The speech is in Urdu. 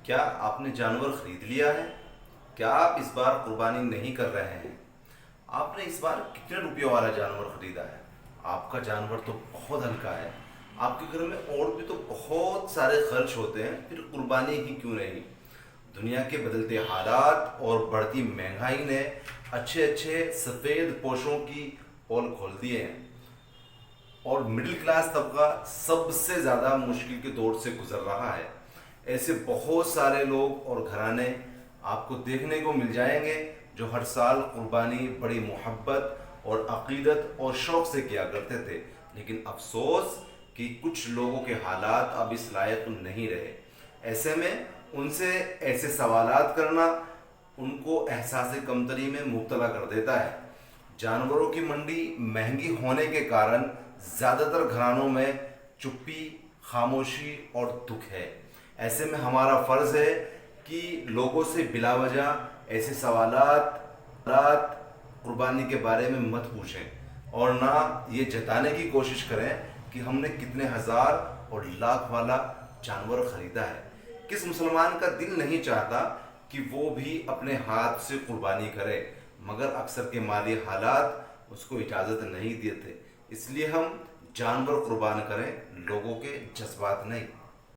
کیا آپ نے جانور خرید لیا ہے؟ کیا آپ اس بار قربانی نہیں کر رہے ہیں؟ آپ نے اس بار کتنے روپیوں والا جانور خریدا ہے؟ آپ کا جانور تو بہت ہلکا ہے. آپ کے گھر میں اور بھی تو بہت سارے خرچ ہوتے ہیں، پھر قربانی ہی کیوں نہیں؟ دنیا کے بدلتے حالات اور بڑھتی مہنگائی نے اچھے اچھے سفید پوشوں کی پول کھول دیے ہیں، اور مڈل کلاس طبقہ سب سے زیادہ مشکل کے دور سے گزر رہا ہے. ایسے بہت سارے لوگ اور گھرانے آپ کو دیکھنے کو مل جائیں گے جو ہر سال قربانی بڑی محبت اور عقیدت اور شوق سے کیا کرتے تھے، لیکن افسوس کہ کچھ لوگوں کے حالات اب اس لائق نہیں رہے. ایسے میں ان سے ایسے سوالات کرنا ان کو احساس کمتری میں مبتلا کر دیتا ہے. جانوروں کی منڈی مہنگی ہونے کے کارن زیادہ تر گھرانوں میں چپی، خاموشی اور دکھ ہے. ایسے میں ہمارا فرض ہے کہ لوگوں سے بلا وجہ ایسے سوالات قربانی کے بارے میں مت پوچھیں، اور نہ یہ جتانے کی کوشش کریں کہ ہم نے کتنے ہزار اور لاکھ والا جانور خریدا ہے. کس مسلمان کا دل نہیں چاہتا کہ وہ بھی اپنے ہاتھ سے قربانی کرے، مگر اکثر کے مالی حالات اس کو اجازت نہیں دیتے. اس لیے ہم جانور قربان کریں، لوگوں کے جذبات نہیں.